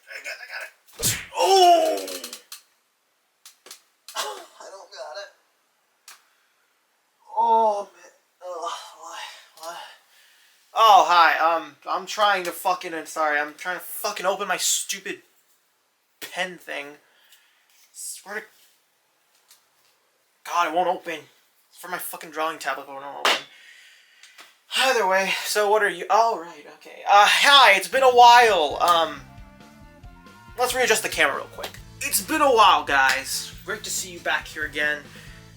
I got it. Oh! I don't got it. Oh, man. What? Oh, hi. I'm trying to fucking... I'm trying to fucking open my stupid pen thing. Swear to... God, it won't open. It's for my fucking drawing tablet, but it won't open. Either way, so what are you... Oh, right, okay. Hi, it's been a while. Let's readjust the camera real quick. It's been a while, guys. Great to see you back here again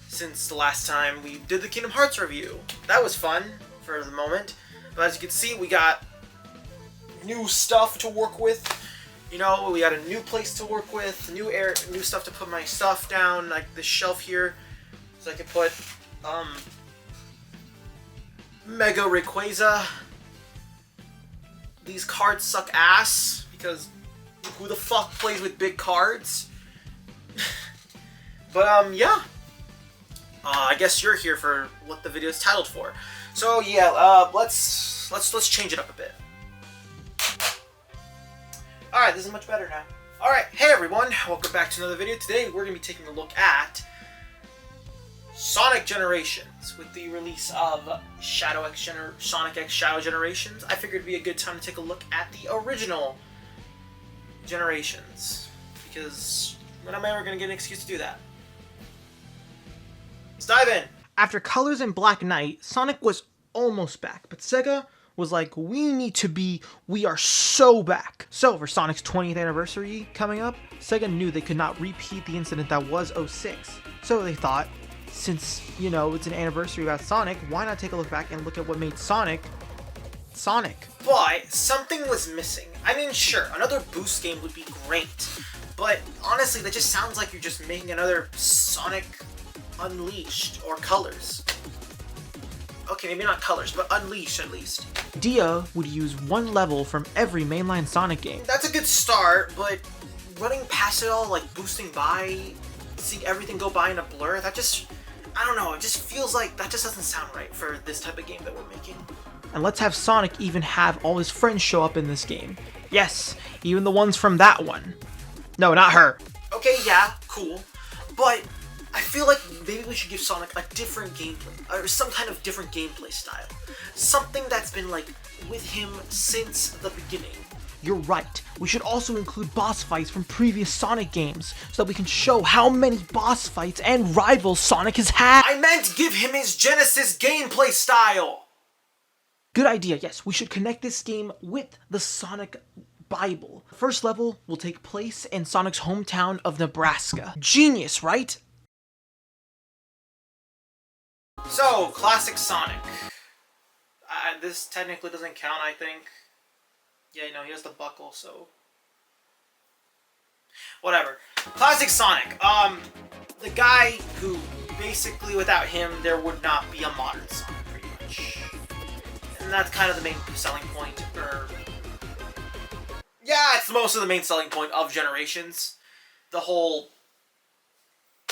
since the last time we did the Kingdom Hearts review. That was fun for the moment. But as you can see, we got new stuff to work with. You know, we got a new place to work with, new stuff to put my stuff down, like this shelf here. So I can put, Mega Rayquaza. These cards suck ass, because who the fuck plays with big cards? But, yeah. I guess you're here for what the video is titled for. So, yeah, let's change it up a bit. Alright, this is much better now. Alright, hey everyone, welcome back to another video. Today we're going to be taking a look at Sonic Generations. With the release of Sonic X Shadow Generations, I figured it'd be a good time to take a look at the original Generations. Because when am I ever going to get an excuse to do that? Let's dive in! After Colors and Black Knight, Sonic was almost back, but Sega was like, we are so back. So for Sonic's 20th anniversary coming up, Sega knew they could not repeat the incident that was 06. So they thought, since, you know, it's an anniversary about Sonic, why not take a look back and look at what made Sonic, Sonic. But something was missing. I mean, sure, another Boost game would be great, but honestly, that just sounds like you're just making another Sonic Unleashed, or Colors. Okay, maybe not Colors, but Unleashed at least. Dia would use one level from every mainline Sonic game. That's a good start, but running past it all, like boosting by, seeing everything go by in a blur, that just, I don't know, it just feels like that just doesn't sound right for this type of game that we're making. And let's have Sonic even have all his friends show up in this game. Yes, even the ones from that one. No, not her. Okay, yeah, cool, but I feel like maybe we should give Sonic a different gameplay, or some kind of different gameplay style. Something that's been, like, with him since the beginning. You're right. We should also include boss fights from previous Sonic games, so that we can show how many boss fights and rivals Sonic has had. I meant give him his Genesis gameplay style! Good idea, yes. We should connect this game with the Sonic Bible. The first level will take place in Sonic's hometown of Nebraska. Genius, right? So, classic Sonic. This technically doesn't count, I think. Yeah, you know, he has the buckle, so... Whatever. Classic Sonic. The guy who, basically, without him, there would not be a modern Sonic, pretty much. And that's kind of the main selling point, or... Yeah, it's most of the main selling point of Generations. The whole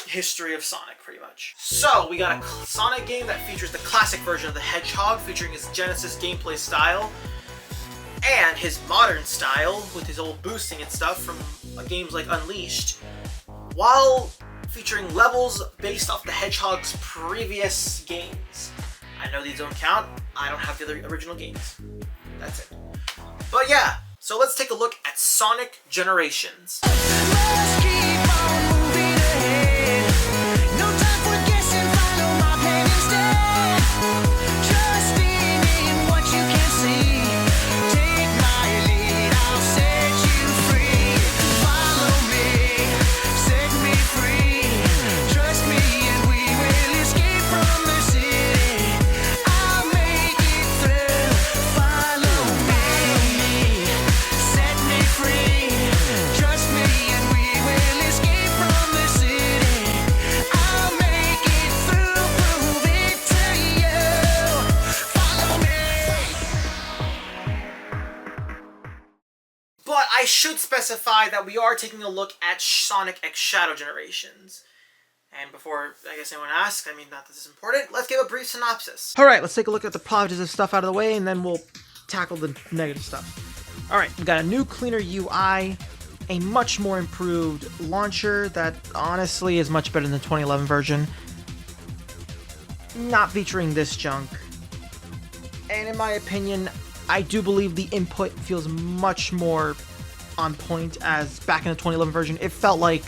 history of Sonic, pretty much. So, we got a Sonic game that features the classic version of the Hedgehog, featuring his Genesis gameplay style, and his modern style, with his old boosting and stuff from games like Unleashed, while featuring levels based off the Hedgehog's previous games. I know these don't count, I don't have the other original games. That's it. But yeah, so let's take a look at Sonic Generations. I should specify that we are taking a look at Sonic X Shadow Generations. And before, I guess, anyone asks, I mean, not that this is important, let's give a brief synopsis. Alright, let's take a look at the positive stuff out of the way, and then we'll tackle the negative stuff. Alright, we got a new, cleaner UI. a much more improved launcher that honestly is much better than the 2011 version, not featuring this junk. And in my opinion, I do believe the input feels much more on point, as back in the 2011 version, it felt like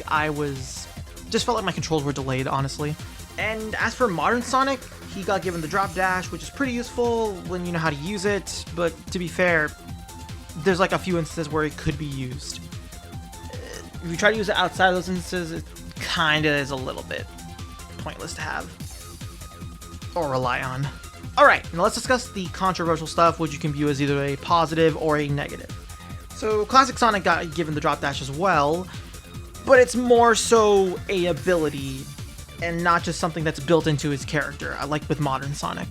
just felt like my controls were delayed, honestly. And as for modern Sonic, he got given the drop dash, which is pretty useful when you know how to use it, but to be fair, there's like a few instances where it could be used. If you try to use it outside of those instances, it kinda is a little bit pointless to have or rely on. Alright, now let's discuss the controversial stuff, which you can view as either a positive or a negative. So, Classic Sonic got given the drop dash as well, but it's more so a ability and not just something that's built into his character, like with modern Sonic.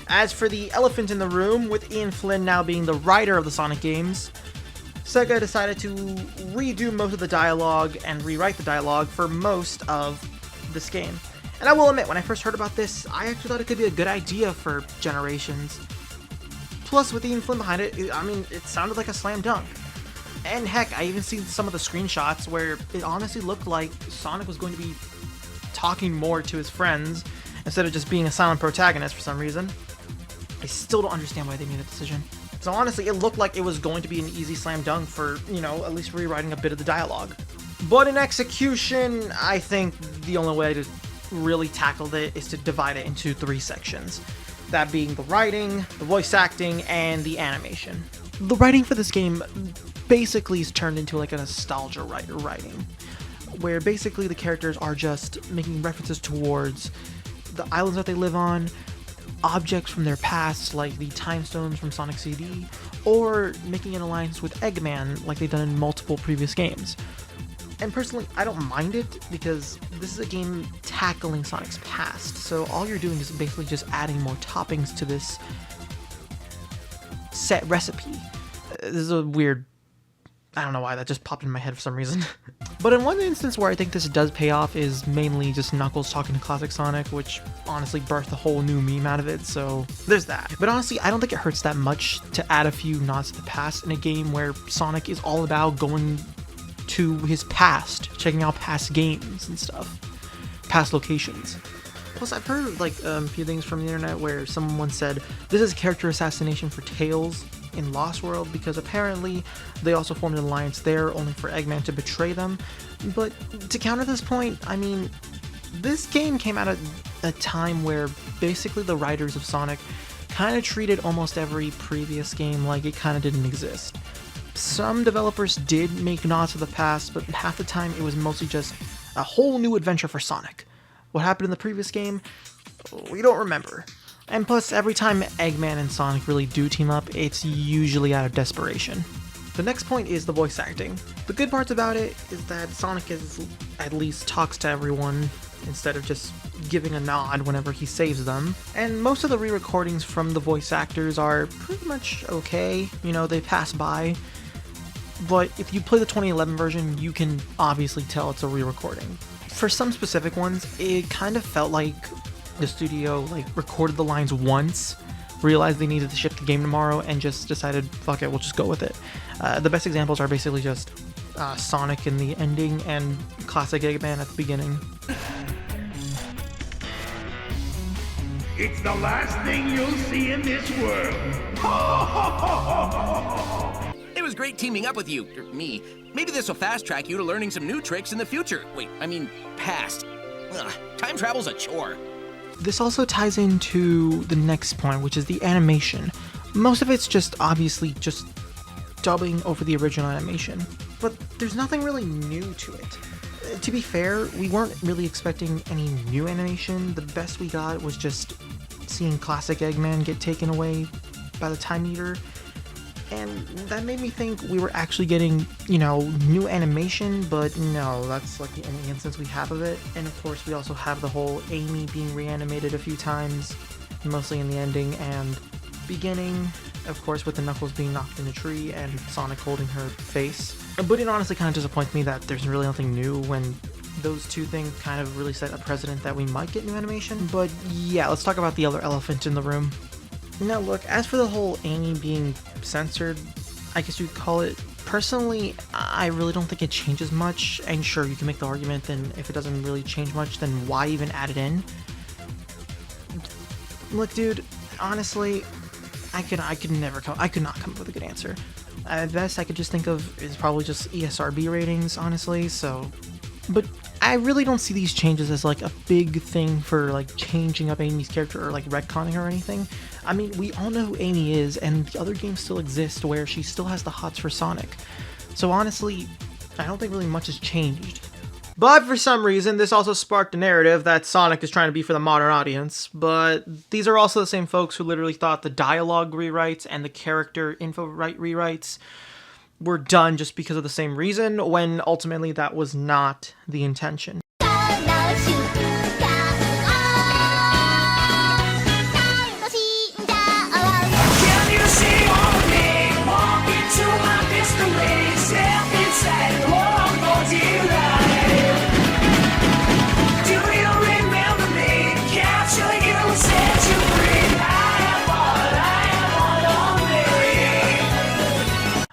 As for the elephant in the room, with Ian Flynn now being the writer of the Sonic games, Sega decided to redo most of the dialogue and rewrite the dialogue for most of this game. And I will admit, when I first heard about this, I actually thought it could be a good idea for Generations. Plus, with Ian Flynn behind it, it sounded like a slam dunk. And heck, I even seen some of the screenshots where it honestly looked like Sonic was going to be talking more to his friends instead of just being a silent protagonist for some reason. I still don't understand why they made that decision. So honestly, it looked like it was going to be an easy slam dunk for, at least rewriting a bit of the dialogue. But in execution, I think the only way to really tackle it is to divide it into 3 sections. That being the writing, the voice acting, and the animation. The writing for this game basically is turned into like a nostalgia writing, where basically the characters are just making references towards the islands that they live on, objects from their past like the time stones from Sonic CD, or making an alliance with Eggman like they've done in multiple previous games. And personally, I don't mind it because this is a game tackling Sonic's past, so all you're doing is basically just adding more toppings to this set recipe. This is a weird, I don't know why that just popped in my head for some reason. But in one instance where I think this does pay off is mainly just Knuckles talking to Classic Sonic, which honestly birthed a whole new meme out of it, so there's that. But honestly, I don't think it hurts that much to add a few nods to the past in a game where Sonic is all about going to his past, checking out past games and stuff, past locations. Plus, I've heard like a few things from the internet where someone said this is character assassination for Tails in Lost World because apparently they also formed an alliance there only for Eggman to betray them. But to counter this point, this game came out at a time where basically the writers of Sonic kind of treated almost every previous game like it kind of didn't exist. Some developers did make nods to the past, but half the time it was mostly just a whole new adventure for Sonic. What happened in the previous game, we don't remember. And plus, every time Eggman and Sonic really do team up, it's usually out of desperation. The next point is the voice acting. The good parts about it is that Sonic at least talks to everyone instead of just giving a nod whenever he saves them. And most of the re-recordings from the voice actors are pretty much okay, they pass by. But if you play the 2011 version, you can obviously tell it's a re-recording. For some specific ones, it kind of felt like the studio recorded the lines once, realized they needed to ship the game tomorrow, and just decided, fuck it, we'll just go with it. The best examples are basically just Sonic in the ending and Classic Eggman at the beginning. It's the last thing you'll see in this world. It was great teaming up with you, or me. Maybe this will fast track you to learning some new tricks in the future. Wait, past. Ugh, time travel's a chore. This also ties into the next point, which is the animation. Most of it's just obviously just dubbing over the original animation, but there's nothing really new to it. To be fair, we weren't really expecting any new animation. The best we got was just seeing Classic Eggman get taken away by the Time Eater, and that made me think we were actually getting, new animation, but no, that's like the only instance we have of it. And of course, we also have the whole Amy being reanimated a few times, mostly in the ending and beginning, of course, with the Knuckles being knocked in a tree and Sonic holding her face. But it honestly kind of disappoints me that there's really nothing new when those two things kind of really set a precedent that we might get new animation. But yeah, let's talk about the other elephant in the room. Now look, as for the whole Amy being censored, I guess you'd call it, personally, I really don't think it changes much, and sure, you can make the argument, then if it doesn't really change much, then why even add it in? Look, dude, honestly, I could not come up with a good answer. At best, I could just think of is probably just ESRB ratings, honestly, so... But I really don't see these changes as, like, a big thing for, like, changing up Amy's character or, like, retconning or anything. I mean, we all know who Amy is, and the other games still exist where she still has the hots for Sonic. So honestly, I don't think really much has changed. But for some reason, this also sparked a narrative that Sonic is trying to be for the modern audience, but these are also the same folks who literally thought the dialogue rewrites and the character info rewrites were done just because of the same reason, when ultimately that was not the intention.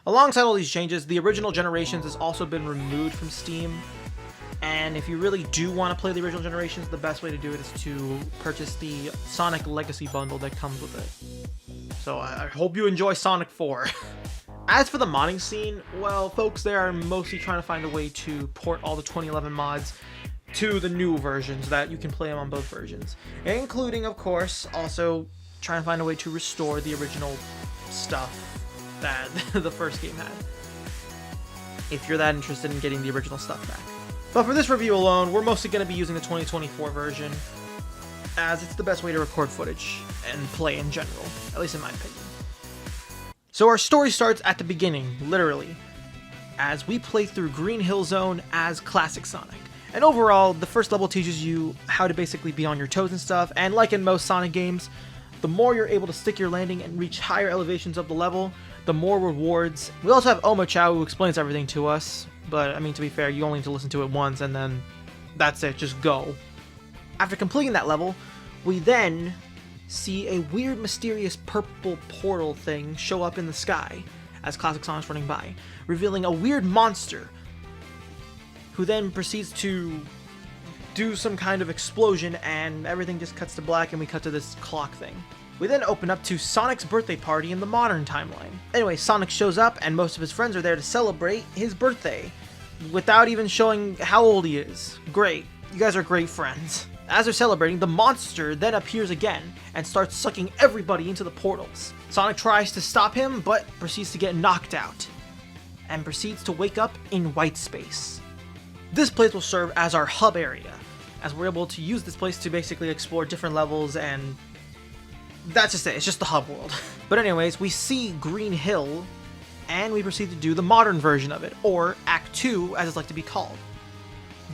Alongside all these changes, the original Generations has also been removed from Steam, and if you really do want to play the original Generations, the best way to do it is to purchase the Sonic Legacy bundle that comes with it. So I hope you enjoy Sonic 4. As for the modding scene, well, folks there are mostly trying to find a way to port all the 2011 mods to the new versions so that you can play them on both versions, including, of course, also trying to find a way to restore the original stuff that the first game had, if you're that interested in getting the original stuff back. But for this review alone, we're mostly going to be using the 2024 version, as it's the best way to record footage and play in general, at least in my opinion. So our story starts at the beginning, literally, as we play through Green Hill Zone as Classic Sonic. And overall, the first level teaches you how to basically be on your toes and stuff, and like in most Sonic games, the more you're able to stick your landing and reach higher elevations of the level, the more rewards. We also have Oma Chow who explains everything to us, but I mean, to be fair, you only need to listen to it once and then that's it, just go. After completing that level, we then see a weird, mysterious purple portal thing show up in the sky as Classic Sonic's running by, revealing a weird monster who then proceeds to do some kind of explosion and everything just cuts to black and we cut to this clock thing. We then open up to Sonic's birthday party in the modern timeline. Anyway, Sonic shows up and most of his friends are there to celebrate his birthday, without even showing how old he is. Great, you guys are great friends. As they're celebrating, the monster then appears again and starts sucking everybody into the portals. Sonic tries to stop him, but proceeds to get knocked out, and proceeds to wake up in white space. This place will serve as our hub area, as we're able to use this place to basically explore different levels, and that's just it, it's just the hub world. But anyways, we see Green Hill, and we proceed to do the modern version of it, or Act 2 as it's like to be called.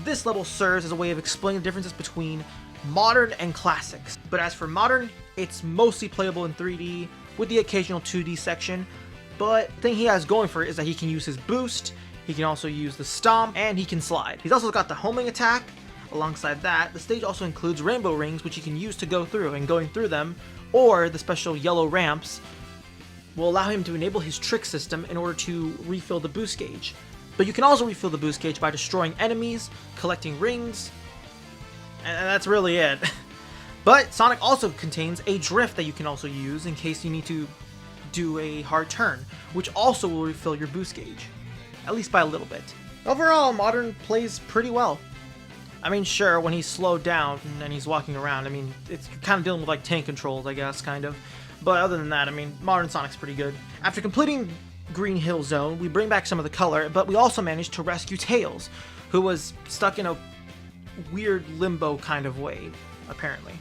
This level serves as a way of explaining the differences between modern and classics. But as for modern, it's mostly playable in 3D, with the occasional 2D section, but the thing he has going for it is that he can use his boost, he can also use the stomp, and he can slide. He's also got the homing attack. Alongside that, the stage also includes rainbow rings, which you can use to go through, and going through them, or the special yellow ramps, will allow him to enable his trick system in order to refill the boost gauge. But you can also refill the boost gauge by destroying enemies, collecting rings, and that's really it. But Sonic also contains a drift that you can also use in case you need to do a hard turn, which also will refill your boost gauge, at least by a little bit. Overall, Modern plays pretty well. I mean, sure, when he's slowed down and he's walking around, I mean, it's kind of dealing with like tank controls, I guess, kind of. But other than that, I mean, Modern Sonic's pretty good. After completing Green Hill Zone, we bring back some of the color, but we also managed to rescue Tails, who was stuck in a weird limbo kind of way, apparently.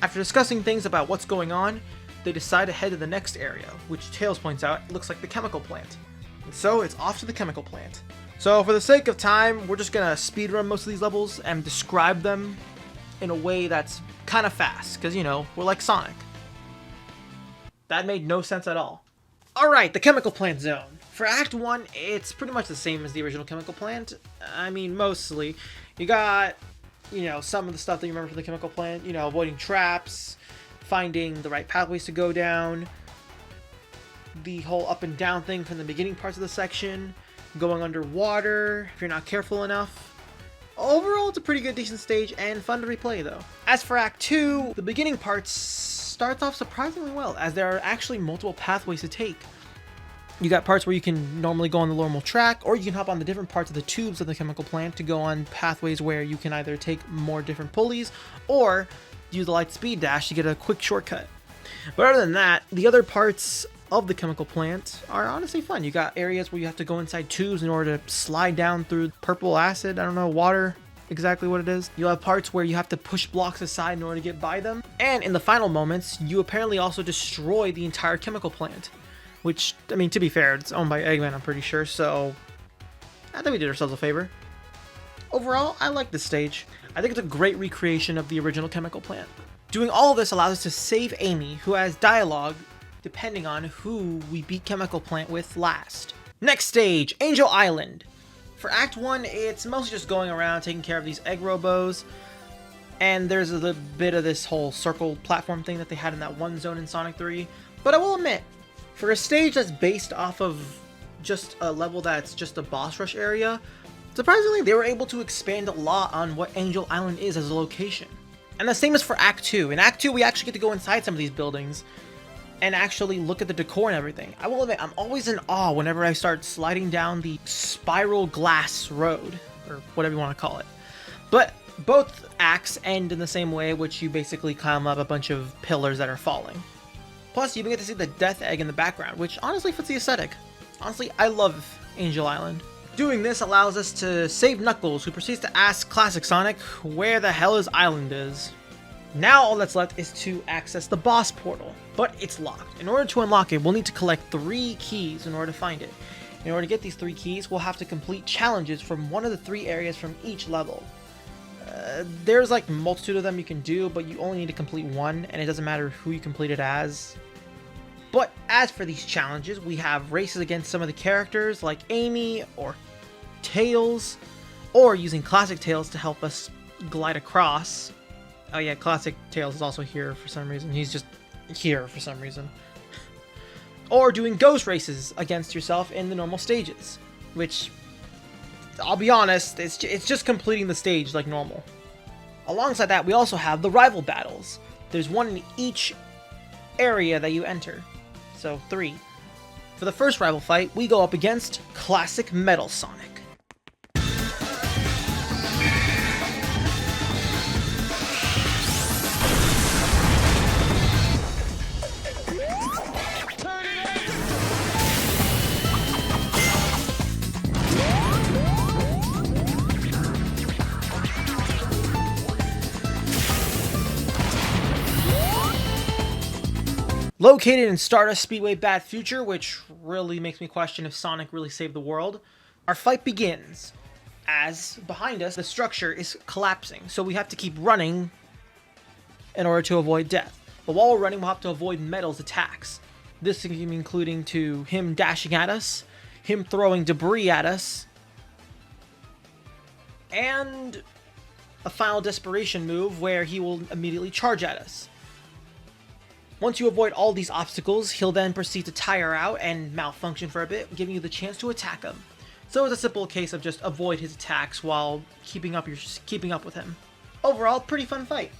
After discussing things about what's going on, they decide to head to the next area, which Tails points out looks like the chemical plant. And so it's off to the chemical plant. So for the sake of time, we're just gonna speedrun most of these levels and describe them in a way that's kind of fast, because, you know, we're like Sonic. That made no sense at all. Alright, the chemical plant zone. For Act 1, it's pretty much the same as the original chemical plant. I mean, mostly. You got, you know, some of the stuff that you remember from the chemical plant, you know, avoiding traps, finding the right pathways to go down, the whole up and down thing from the beginning parts of the section. going underwater if you're not careful enough. Overall, it's a pretty good, decent stage, and fun to replay, though. As for Act 2, the beginning parts starts off surprisingly well, as there are actually multiple pathways to take. You got parts where you can normally go on the normal track, or you can hop on the different parts of the tubes of the chemical plant to go on pathways where you can either take more different pulleys, or use the light speed dash to get a quick shortcut. But other than that, the other parts of the chemical plant are honestly fun. You got areas where you have to go inside tubes in order to slide down through purple acid, I don't know, water, exactly what it is. You'll have parts where you have to push blocks aside in order to get by them. And in the final moments, you apparently also destroy the entire chemical plant. Which, I mean, to be fair, it's owned by Eggman, I'm pretty sure, so I think we did ourselves a favor. Overall, I like this stage. I think it's a great recreation of the original chemical plant. Doing all of this allows us to save Amy, who has dialogue depending on who we beat Chemical Plant with last. Next stage, Angel Island. For Act 1, it's mostly just going around taking care of these egg robos, and there's a little bit of this whole circle platform thing that they had in that one zone in Sonic 3, but I will admit, for a stage that's based off of just a level that's just a boss rush area, surprisingly they were able to expand a lot on what Angel Island is as a location. And the same is for Act 2. In Act 2, we actually get to go inside some of these buildings and actually look at the decor and everything. I will admit, I'm always in awe whenever I start sliding down the spiral glass road, or whatever you want to call it. But both acts end in the same way, which you basically climb up a bunch of pillars that are falling. Plus, you even get to see the death egg in the background, which honestly fits the aesthetic. Honestly, I love Angel Island. Doing this allows us to save Knuckles, who proceeds to ask Classic Sonic where the hell his island is. Now all that's left is to access the boss portal, but it's locked. In order to unlock it, we'll need to collect 3 keys in order to find it. In order to get these 3 keys, we'll have to complete challenges from one of the 3 areas from each level. There's like a multitude of them you can do, but you only need to complete one, and it doesn't matter who you complete it as. But as for these challenges, we have races against some of the characters like Amy or Tails, or using Classic Tails to help us glide across. Oh yeah, Classic Tails is also here for some reason. He's just here for some reason. Or doing ghost races against yourself in the normal stages, which, I'll be honest, it's just completing the stage like normal. Alongside that, we also have the rival battles. There's one in each area that you enter, so 3. For the first rival fight, we go up against Classic Metal Sonic. Located in Stardust Speedway Bad Future, which really makes me question if Sonic really saved the world, our fight begins. As behind us, the structure is collapsing, so we have to keep running in order to avoid death. But while we're running, we'll have to avoid Metal's attacks. This can be including to him dashing at us, him throwing debris at us, and a final desperation move where he will immediately charge at us. Once you avoid all these obstacles, he'll then proceed to tire out and malfunction for a bit, giving you the chance to attack him. So it's a simple case of just avoid his attacks while keeping up with him. Overall, pretty fun fight,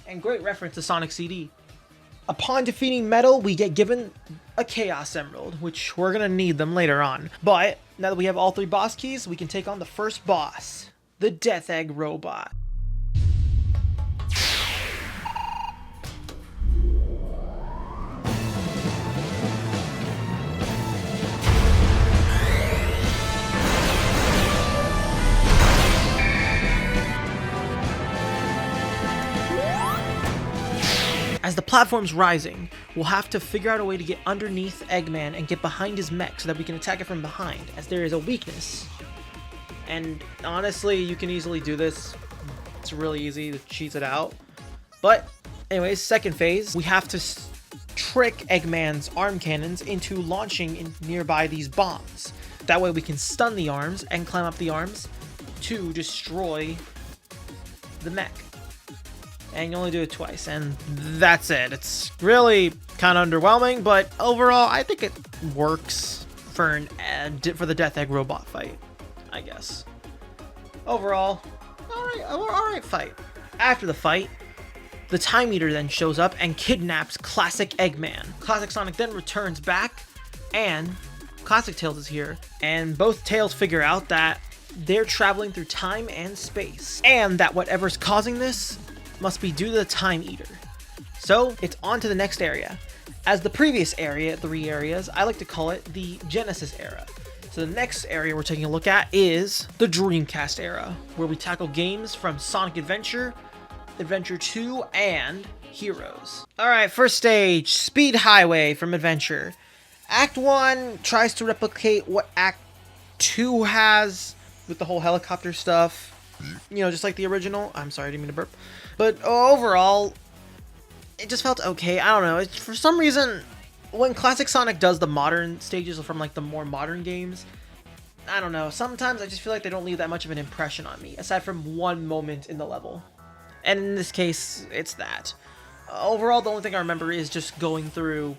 and great reference to Sonic CD. Upon defeating Metal, we get given a Chaos Emerald, which we're gonna need them later on. But now that we have all 3 boss keys, we can take on the first boss, the Death Egg Robot. As the platform's rising, we'll have to figure out a way to get underneath Eggman and get behind his mech so that we can attack it from behind, as there is a weakness. And honestly, you can easily do this. It's really easy to cheese it out. But anyways, second phase, we have to trick Eggman's arm cannons into launching in nearby these bombs. That way we can stun the arms and climb up the arms to destroy the mech. And you only do it twice, and that's it. It's really kind of underwhelming, but overall, I think it works for the Death Egg robot fight, I guess. Overall, alright fight. After the fight, the Time Eater then shows up and kidnaps Classic Eggman. Classic Sonic then returns back, and Classic Tails is here, and both Tails figure out that they're traveling through time and space, and that whatever's causing this must be due to the Time Eater. So it's on to the next area. As the previous area, 3 areas, I like to call it the Genesis era. So the next area we're taking a look at is the Dreamcast era, where we tackle games from Sonic Adventure, Adventure 2, and Heroes. Alright, first stage, Speed Highway from Adventure. Act 1 tries to replicate what Act 2 has with the whole helicopter stuff. You know, just like the original. I'm sorry, I didn't mean to burp. But overall, it just felt okay. I don't know. For some reason, when Classic Sonic does the modern stages from like the more modern games, I don't know. Sometimes I just feel like they don't leave that much of an impression on me, aside from one moment in the level. And in this case, it's that. Overall, the only thing I remember is just going through,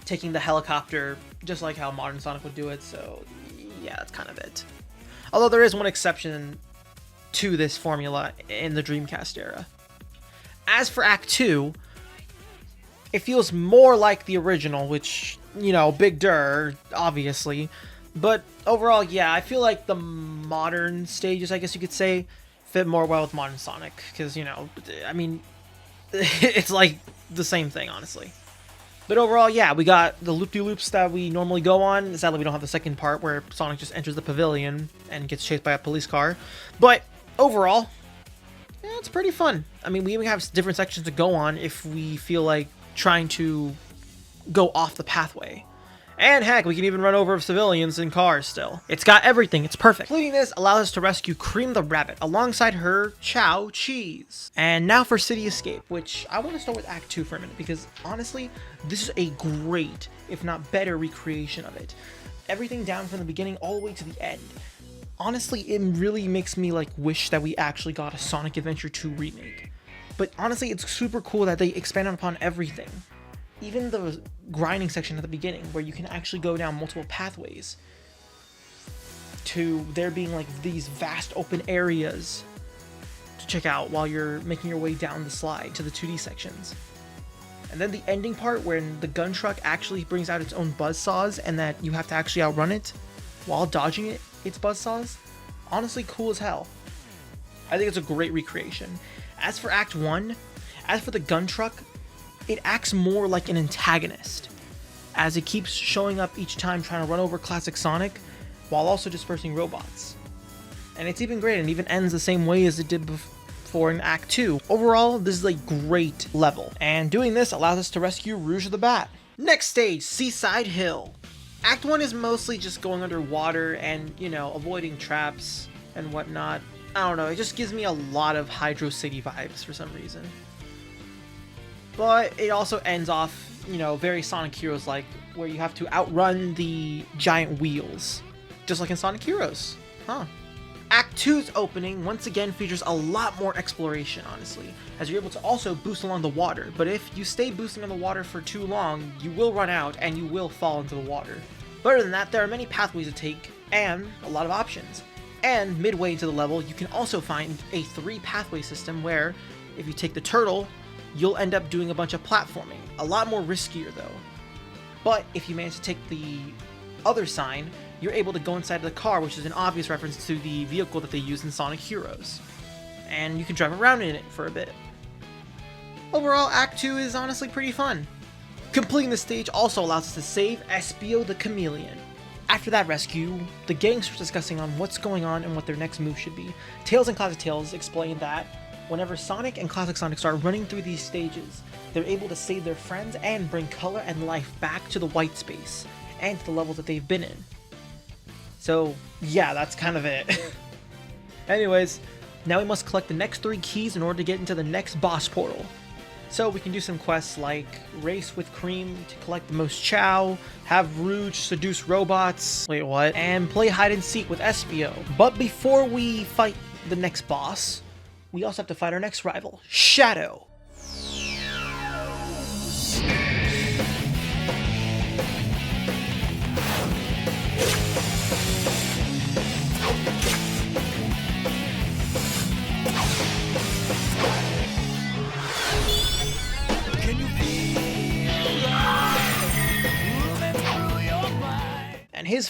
taking the helicopter, just like how modern Sonic would do it. So yeah, that's kind of it. Although there is one exception to this formula in the Dreamcast era. As for Act 2, it feels more like the original, which, you know, big dir, obviously. But overall, yeah, I feel like the modern stages, I guess you could say, fit more well with modern Sonic. Because, you know, I mean, it's like the same thing, honestly. But overall, yeah, we got the loop-de-loops that we normally go on. Sadly, we don't have the second part where Sonic just enters the pavilion and gets chased by a police car. But overall, yeah, it's pretty fun. I mean, we even have different sections to go on if we feel like trying to go off the pathway. And heck, we can even run over civilians in cars still. It's got everything. It's perfect. Completing this allows us to rescue Cream the Rabbit alongside her Chow Cheese. And now for City Escape, which I want to start with Act 2 for a minute because honestly, this is a great, if not better, recreation of it. Everything down from the beginning all the way to the end. Honestly, it really makes me like wish that we actually got a Sonic Adventure 2 remake. But honestly, it's super cool that they expanded upon everything. Even the grinding section at the beginning, where you can actually go down multiple pathways, to there being like these vast open areas to check out while you're making your way down the slide to the 2D sections. And then the ending part when the gun truck actually brings out its own buzzsaws and that you have to actually outrun it while dodging its buzzsaws. Honestly, cool as hell. I think it's a great recreation. As for Act 1, as for the gun truck, it acts more like an antagonist, as it keeps showing up each time trying to run over Classic Sonic, while also dispersing robots. And it's even great, and even ends the same way as it did before in Act 2. Overall, this is a great level, and doing this allows us to rescue Rouge the Bat. Next stage, Seaside Hill. Act 1 is mostly just going underwater and, you know, avoiding traps and whatnot. I don't know, it just gives me a lot of Hydro City vibes for some reason. But it also ends off, you know, very Sonic Heroes-like, where you have to outrun the giant wheels. Just like in Sonic Heroes. Huh. Act 2's opening, once again, features a lot more exploration, honestly, as you're able to also boost along the water. But if you stay boosting on the water for too long, you will run out and you will fall into the water. But other than that, there are many pathways to take, and a lot of options. And midway into the level, you can also find a 3-pathway system where, if you take the turtle, you'll end up doing a bunch of platforming. A lot more riskier though. But if you manage to take the other sign, you're able to go inside of the car, which is an obvious reference to the vehicle that they use in Sonic Heroes. And you can drive around in it for a bit. Overall, Act 2 is honestly pretty fun. Completing the stage also allows us to save Espio the Chameleon. After that rescue, the gang starts discussing on what's going on and what their next move should be. Tails and Classic Tails explain that whenever Sonic and Classic Sonic start running through these stages, they're able to save their friends and bring color and life back to the white space and to the levels that they've been in. So yeah, that's kind of it. Anyways, now we must collect the next 3 keys in order to get into the next boss portal. So we can do some quests like race with Cream to collect the most Chow, have Rouge seduce robots, wait what, and play hide and seek with Espio. But before we fight the next boss, we also have to fight our next rival, Shadow.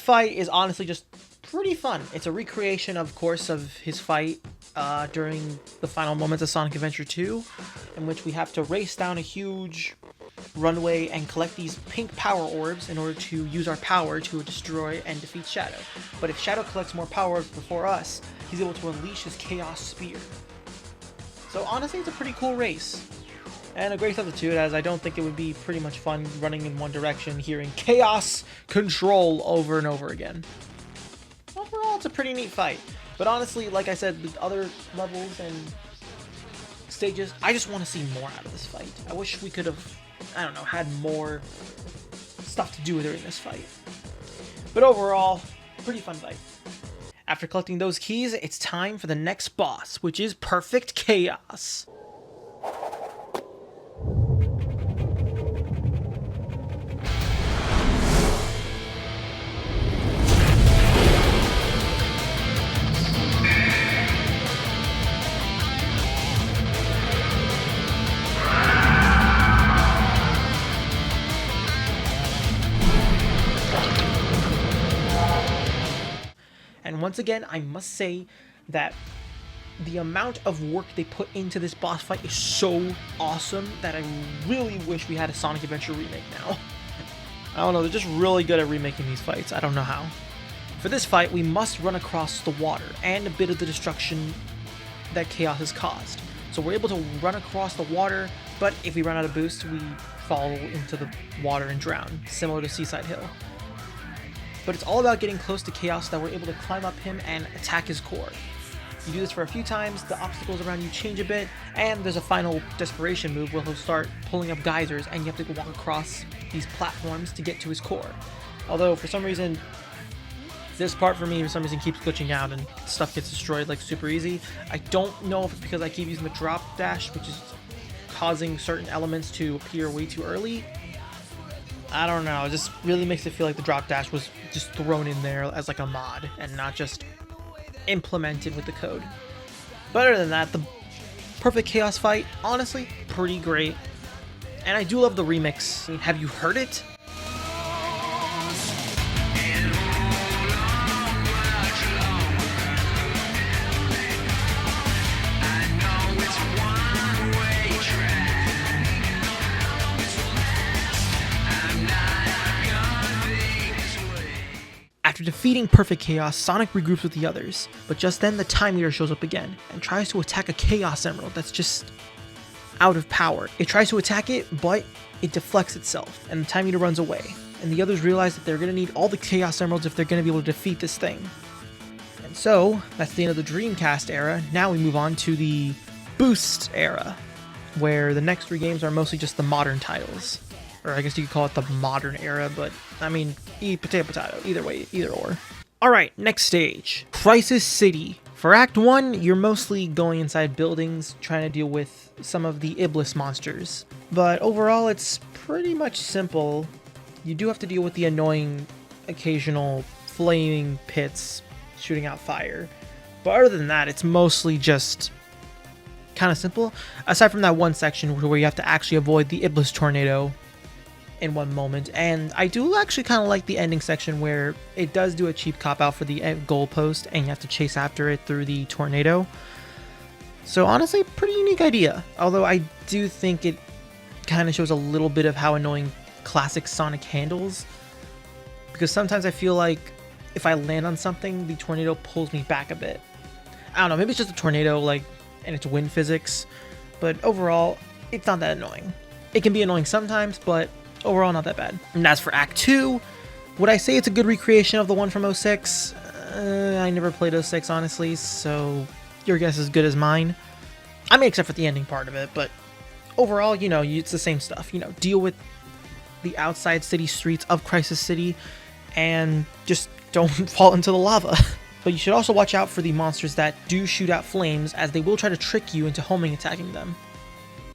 fight is honestly just pretty fun. It's a recreation, of course, of his fight during the final moments of Sonic Adventure 2, in which we have to race down a huge runway and collect these pink power orbs in order to use our power to destroy and defeat Shadow. But if Shadow collects more power orbs before us, he's able to unleash his Chaos Spear. So honestly, it's a pretty cool race. And a great substitute, as I don't think it would be pretty much fun running in one direction, hearing Chaos Control over and over again. Overall, it's a pretty neat fight. But honestly, like I said, the other levels and stages, I just want to see more out of this fight. I wish we could have, I don't know, had more stuff to do during this fight. But overall, pretty fun fight. After collecting those keys, it's time for the next boss, which is Perfect Chaos. And once again, I must say that the amount of work they put into this boss fight is so awesome that I really wish we had a Sonic Adventure remake now. I don't know, they're just really good at remaking these fights. I don't know how. For this fight, we must run across the water and a bit of the destruction that Chaos has caused. So we're able to run across the water, but if we run out of boost, we fall into the water and drown, similar to Seaside Hill. But it's all about getting close to Chaos so that we're able to climb up him and attack his core. You do this for a few times, the obstacles around you change a bit, and there's a final desperation move where he'll start pulling up geysers and you have to walk across these platforms to get to his core. Although, for some reason, this part for me, for some reason, keeps glitching out and stuff gets destroyed like super easy. I don't know if it's because I keep using the drop dash, which is causing certain elements to appear way too early. I don't know, it just really makes it feel like the drop dash was just thrown in there as like a mod and not just implemented with the code. But other than that, the Perfect Chaos fight, honestly, pretty great. And I do love the remix. I mean, have you heard it? After defeating Perfect Chaos, Sonic regroups with the others, but just then the Time Eater shows up again and tries to attack a Chaos Emerald that's just out of power. It tries to attack it, but it deflects itself, and the Time Eater runs away, and the others realize that they're going to need all the Chaos Emeralds if they're going to be able to defeat this thing. And so, that's the end of the Dreamcast era. Now we move on to the Boost era, where the next 3 games are mostly just the modern titles. Or I guess you could call it the modern era, but I mean, potato, either way, either or. Alright, next stage, Crisis City. For Act 1, you're mostly going inside buildings, trying to deal with some of the Iblis monsters. But overall, it's pretty much simple. You do have to deal with the annoying, occasional flaming pits shooting out fire. But other than that, it's mostly just kind of simple. Aside from that one section where you have to actually avoid the Iblis tornado in one moment, and I do actually kind of like the ending section where it does do a cheap cop-out for the goalpost and you have to chase after it through the tornado. So honestly, pretty unique idea, although I do think it kind of shows a little bit of how annoying classic Sonic handles, because sometimes I feel like if I land on something, the tornado pulls me back a bit. I don't know, maybe it's just a tornado, like, and it's wind physics, but overall, it's not that annoying. It can be annoying sometimes, but overall, not that bad. And as for Act 2, would I say it's a good recreation of the one from 06? I never played 06, honestly, so your guess is as good as mine. I mean, except for the ending part of it, but overall, you know, it's the same stuff. You know, deal with the outside city streets of Crisis City, and just don't fall into the lava. But you should also watch out for the monsters that do shoot out flames, as they will try to trick you into homing attacking them.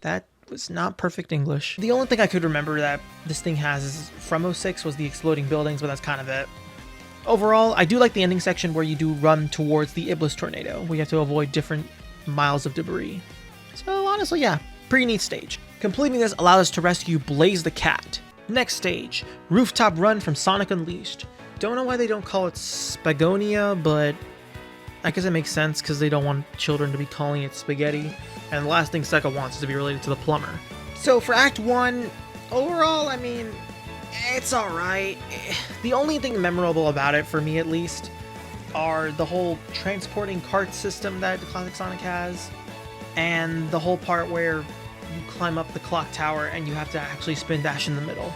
That was not perfect English. The only thing I could remember that this thing has is from 06 was the exploding buildings, but that's kind of it. Overall, I do like the ending section where you do run towards the Iblis tornado, where you have to avoid different miles of debris. So honestly, yeah, pretty neat stage. Completing this allowed us to rescue Blaze the Cat. Next stage, Rooftop Run from Sonic Unleashed. don't know why they don't call it Spagonia, but I guess it makes sense because they don't want children to be calling it spaghetti. And the last thing Sega wants is to be related to the plumber. So for Act 1, overall, I mean, it's alright. The only thing memorable about it, for me at least, are the whole transporting cart system that the classic Sonic has, and the whole part where you climb up the clock tower and you have to actually spin dash in the middle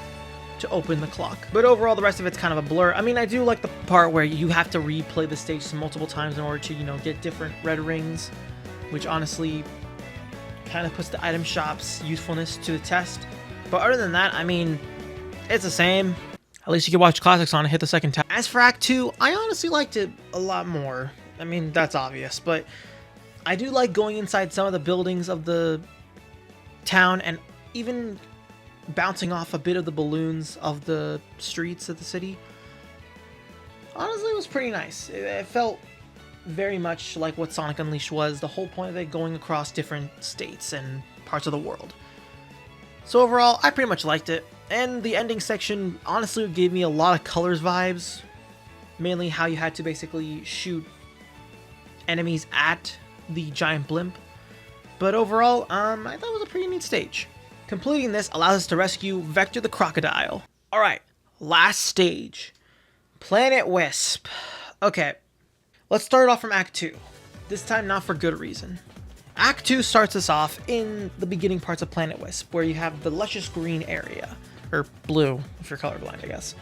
to open the clock. But overall, the rest of it's kind of a blur. I mean, I do like the part where you have to replay the stage multiple times in order to, you know, get different red rings, which honestly kind of puts the item shop's usefulness to the test. But other than that, I mean, it's the same. At least you can watch Classic Sonic hit the second time. As for Act 2, I honestly liked it a lot more. I mean, that's obvious, but I do like going inside some of the buildings of the town and even bouncing off a bit of the balloons of the streets of the city. Honestly, it was pretty nice. It felt very much like what Sonic Unleashed was, the whole point of it going across different states and parts of the world. So overall, I pretty much liked it. And the ending section honestly gave me a lot of Colors vibes. Mainly how you had to basically shoot enemies at the giant blimp. But overall, I thought it was a pretty neat stage. Completing this allows us to rescue Vector the Crocodile. Alright, last stage. Planet Wisp. Okay, let's start off from Act 2. This time not for good reason. Act 2 starts us off in the beginning parts of Planet Wisp, where you have the luscious green area. Or blue, if you're colorblind, I guess.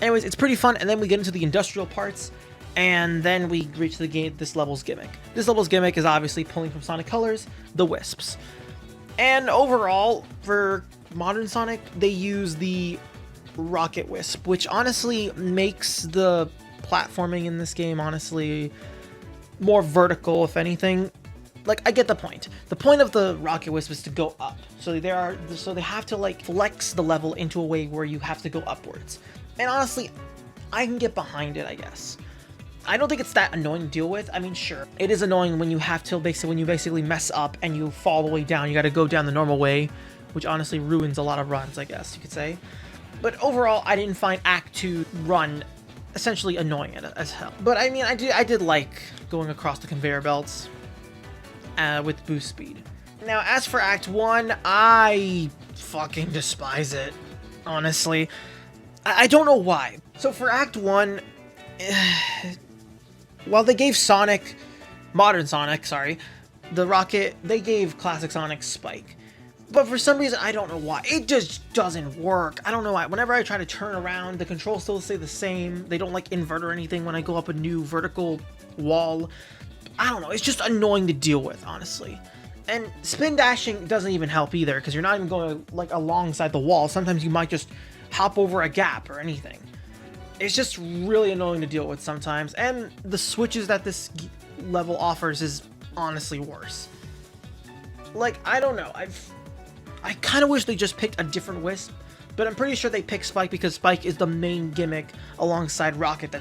Anyways, it's pretty fun, and then we get into the industrial parts, and then we reach this level's gimmick. This level's gimmick is obviously pulling from Sonic Colors, the Wisps. And overall, for modern Sonic, they use the Rocket Wisp, which honestly makes the platforming in this game, honestly, more vertical, if anything. Like, I get the point. The point of the Rocket Wisp is to go up. So they have to, like, flex the level into a way where you have to go upwards. And honestly, I can get behind it, I guess. I don't think it's that annoying to deal with. I mean, sure, it is annoying when you have to basically mess up and you fall all the way down. You got to go down the normal way, which honestly ruins a lot of runs, I guess you could say. But overall, I didn't find Act 2 run essentially annoying as hell. But I mean, I did like going across the conveyor belts with boost speed. Now, as for Act 1, I fucking despise it, honestly. I don't know why. So for Act 1, while they gave modern Sonic, the rocket, they gave classic Sonic Spike. But for some reason, I don't know why. It just doesn't work. I don't know why. Whenever I try to turn around, the controls still stay the same. They don't like invert or anything when I go up a new vertical wall. I don't know. It's just annoying to deal with, honestly. And spin dashing doesn't even help either, because you're not even going like alongside the wall. Sometimes you might just hop over a gap or anything. It's just really annoying to deal with sometimes, and the switches that this level offers is honestly worse. Like, I don't know, I kind of wish they just picked a different Wisp, but I'm pretty sure they picked Spike because Spike is the main gimmick alongside Rocket.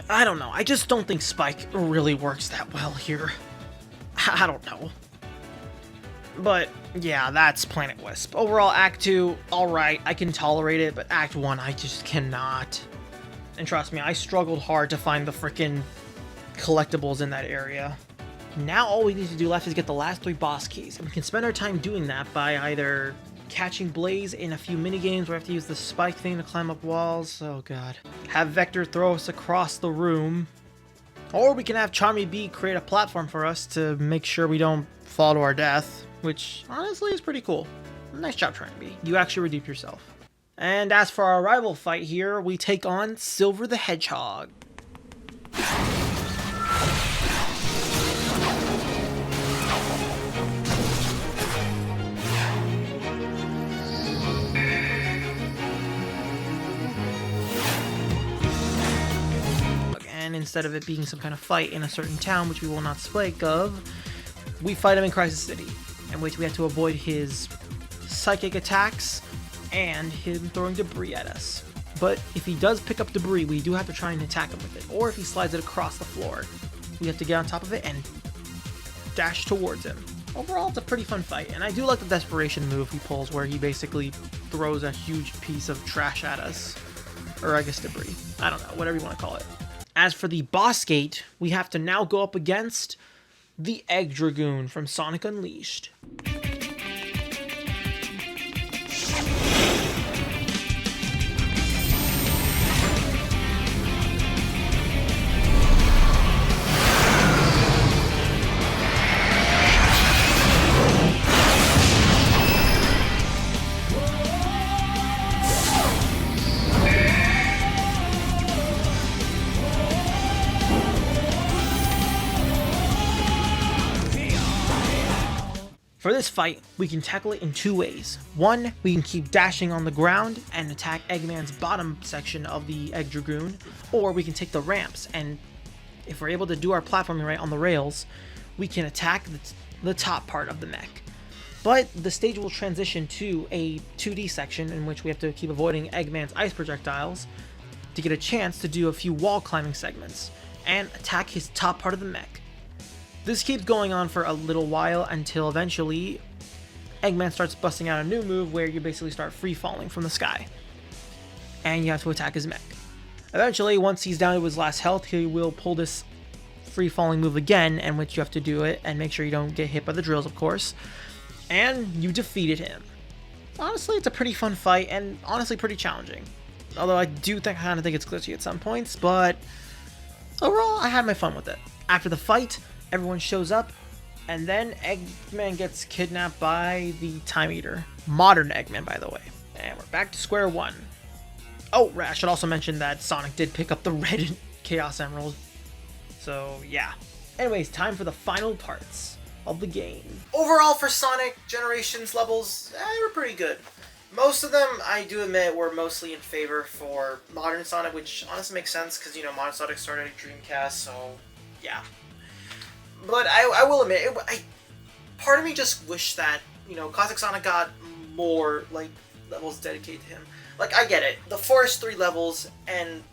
I don't know, I just don't think Spike really works that well here. I don't know. But yeah, that's Planet Wisp. Overall, Act 2, alright, I can tolerate it, but Act 1, I just cannot. And trust me, I struggled hard to find the frickin' collectibles in that area. Now all we need to do left is get the last 3 boss keys, and we can spend our time doing that by either catching Blaze in a few minigames where I have to use the spike thing to climb up walls, oh god. Have Vector throw us across the room, or we can have Charmy B create a platform for us to make sure we don't fall to our death, which honestly is pretty cool. Nice job, Charmy B. You actually redeemed yourself. And as for our rival fight here, we take on Silver the Hedgehog. And instead of it being some kind of fight in a certain town, which we will not speak of, we fight him in Crisis City, in which we have to avoid his psychic attacks and him throwing debris at us. But if he does pick up debris, we do have to try and attack him with it. Or if he slides it across the floor, we have to get on top of it and dash towards him. Overall, it's a pretty fun fight, and I do like the desperation move he pulls where he basically throws a huge piece of trash at us. Or I guess debris. I don't know, whatever you want to call it. As for the boss gate, we have to now go up against the Egg Dragoon from Sonic Unleashed. For this fight, we can tackle it in two ways. One, we can keep dashing on the ground and attack Eggman's bottom section of the Egg Dragoon, or we can take the ramps, and if we're able to do our platforming right on the rails, we can attack the top part of the mech. But the stage will transition to a 2D section in which we have to keep avoiding Eggman's ice projectiles to get a chance to do a few wall climbing segments and attack his top part of the mech. This keeps going on for a little while until eventually Eggman starts busting out a new move where you basically start free falling from the sky. And you have to attack his mech. Eventually, once he's down to his last health, he will pull this free falling move again, in which you have to do it and make sure you don't get hit by the drills, of course. And you defeated him. Honestly, it's a pretty fun fight and honestly pretty challenging. Although I do kind of think it's glitchy at some points, but overall, I had my fun with it. After the fight, everyone shows up, and then Eggman gets kidnapped by the Time Eater. Modern Eggman, by the way. And we're back to square one. Oh, I should also mention that Sonic did pick up the red Chaos Emerald. So, yeah. Anyways, time for the final parts of the game. Overall, for Sonic Generations levels, they were pretty good. Most of them, I do admit, were mostly in favor for Modern Sonic, which honestly makes sense, because, you know, Modern Sonic started at Dreamcast, so, yeah. But I will admit, part of me just wished that, you know, Classic Sonic got more, like, levels dedicated to him. Like, I get it. The Forest 3 levels and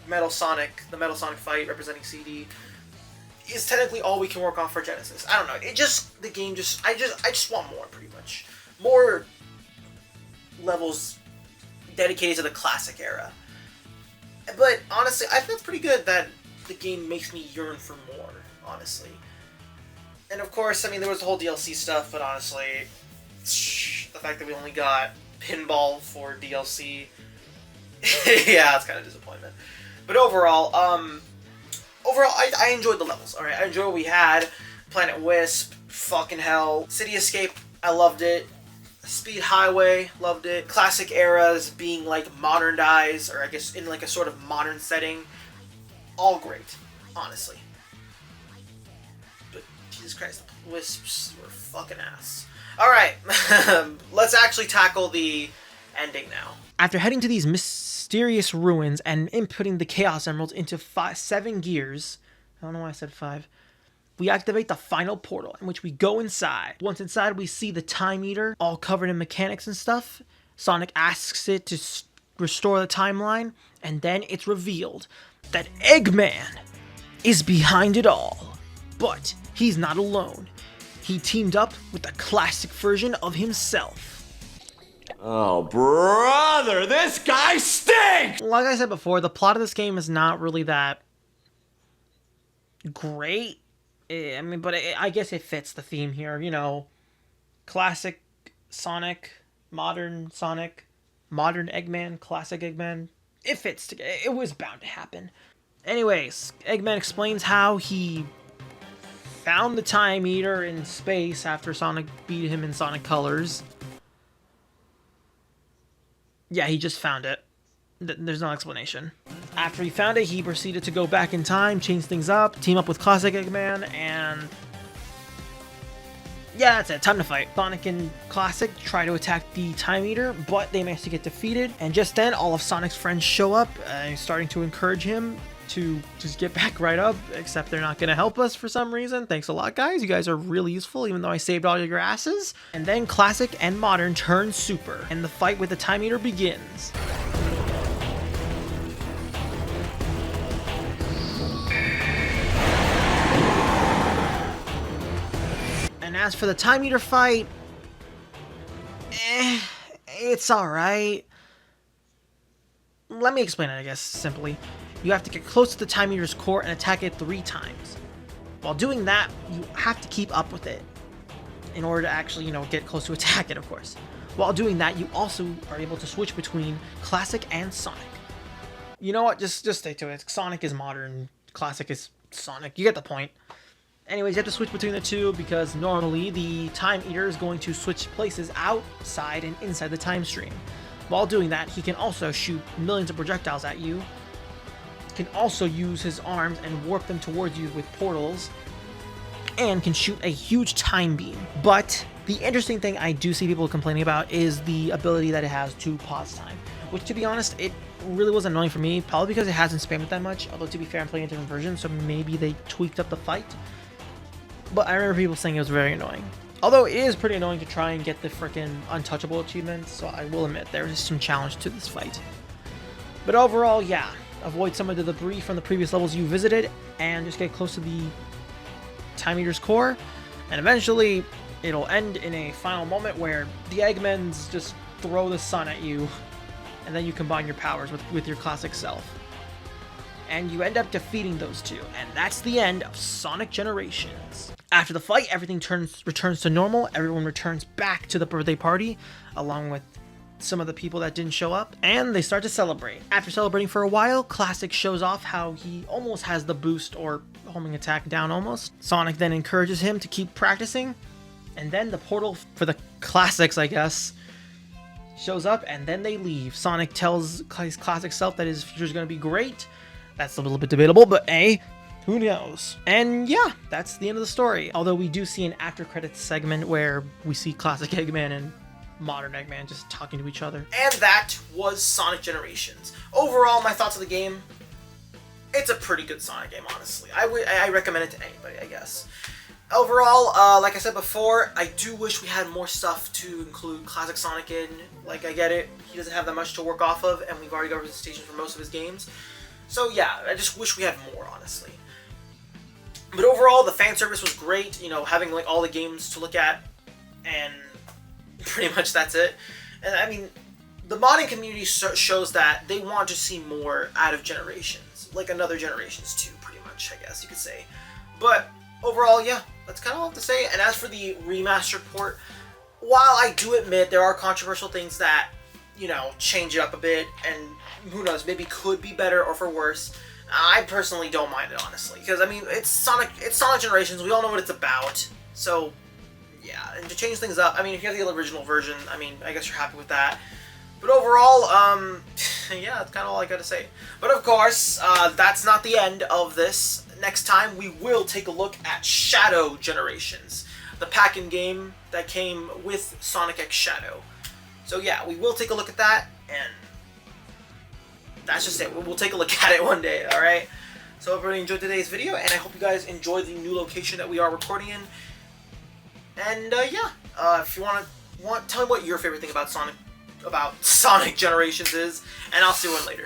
Metal Sonic, the Metal Sonic fight representing CD, is technically all we can work on for Genesis. I don't know. It just, the game just, I just want more, pretty much. More levels dedicated to the classic era. But, honestly, I think it's pretty good that the game makes me yearn for more, honestly. And of course, I mean, there was the whole DLC stuff, but honestly, the fact that we only got Pinball for DLC, yeah, it's kind of a disappointment. But overall, I enjoyed the levels, alright? I enjoyed what we had. Planet Wisp, fucking hell. City Escape, I loved it. Speed Highway, loved it. Classic eras being, like, modernized, or I guess in, like, a sort of modern setting. All great, honestly. But, Jesus Christ, the Wisps were fucking ass. Alright, let's actually tackle the ending now. After heading to these mysterious ruins and inputting the Chaos Emeralds into 7 gears, I don't know why I said 5, we activate the final portal, in which we go inside. Once inside, we see the Time Eater, all covered in mechanics and stuff. Sonic asks it to restore the timeline, and then it's revealed that Eggman is behind it all. But he's not alone. He teamed up with the classic version of himself. Oh, brother, this guy stinks! Like I said before, the plot of this game is not really that great. I mean, but I guess it fits the theme here, you know. Classic Sonic, modern Eggman, classic Eggman. It fits together. It was bound to happen. Anyways, Eggman explains how he found the Time Eater in space after Sonic beat him in Sonic Colors. Yeah, he just found it. There's no explanation. After he found it, he proceeded to go back in time, change things up, team up with Classic Eggman, and yeah, that's it. Time to fight. Sonic and Classic try to attack the Time Eater, but they manage to get defeated. And just then, all of Sonic's friends show up, starting to encourage him to just get back right up, except they're not going to help us for some reason. Thanks a lot, guys. You guys are really useful, even though I saved all your asses. And then Classic and Modern turn super, and the fight with the Time Eater begins. And as for the Time Eater fight, it's alright. let me explain it, I guess, simply. You have to get close to the Time Eater's core and attack it 3 times. While doing that, you have to keep up with it in order to actually, get close to attack it, of course. While doing that, you also are able to switch between Classic and Sonic. You know what? Just stay to it. Sonic is modern, Classic is Sonic. You get the point. Anyways, you have to switch between the two because normally the Time Eater is going to switch places outside and inside the time stream. While doing that, he can also shoot millions of projectiles at you. Can also use his arms and warp them towards you with portals, and can shoot a huge time beam. But the interesting thing I do see people complaining about is the ability that it has to pause time, which, to be honest, it really was annoying for me, probably because it hasn't spammed it that much, although to be fair, I'm playing a different version, so maybe they tweaked up the fight. But I remember people saying it was very annoying. Although it is pretty annoying to try and get the frickin' untouchable achievement, so I will admit there is some challenge to this fight. But overall, yeah, avoid some of the debris from the previous levels you visited, and just get close to the Time Eater's core, and eventually it'll end in a final moment where the Eggmans just throw the sun at you, and then you combine your powers with your classic self. And you end up defeating those two, and that's the end of Sonic Generations. After the fight, everything returns to normal, everyone returns back to the birthday party, along with some of the people that didn't show up, and they start to celebrate. After celebrating for a while, Classic shows off how he almost has the boost or homing attack down almost. Sonic then encourages him to keep practicing, and then the portal for the Classics, I guess, shows up, and then they leave. Sonic tells his Classic self that his future is going to be great. That's a little bit debatable, but hey, who knows? And yeah, that's the end of the story. Although we do see an after credits segment where we see Classic Eggman and modern Eggman just talking to each other. And that was Sonic Generations. Overall, my thoughts of the game, it's a pretty good Sonic game, honestly. I recommend it to anybody, I guess. Overall, like I said before, I do wish we had more stuff to include Classic Sonic in. Like, I get it, he doesn't have that much to work off of, and we've already got representations for most of his games. So yeah, I just wish we had more, honestly. But overall, the fan service was great, having like all the games to look at, and pretty much that's it. And I mean, the modding community shows that they want to see more out of Generations, like another Generations 2, pretty much, I guess you could say. But overall, yeah, that's kind of all I have to say. And as for the remastered port, while I do admit there are controversial things that, change it up a bit, and who knows, maybe could be better or for worse, I personally don't mind it, honestly. Because, I mean, it's Sonic Generations, we all know what it's about, so yeah, and to change things up, I mean, if you have the original version, I mean, I guess you're happy with that. But overall, yeah, that's kind of all I gotta say. But of course, that's not the end of this. Next time, we will take a look at Shadow Generations, the pack-in game that came with Sonic X Shadow. So yeah, we will take a look at that, and that's just it. We'll take a look at it one day, alright? So I hope everybody enjoyed today's video, and I hope you guys enjoyed the new location that we are recording in. And yeah, if you want, tell me what your favorite thing about Sonic Generations is, and I'll see you later.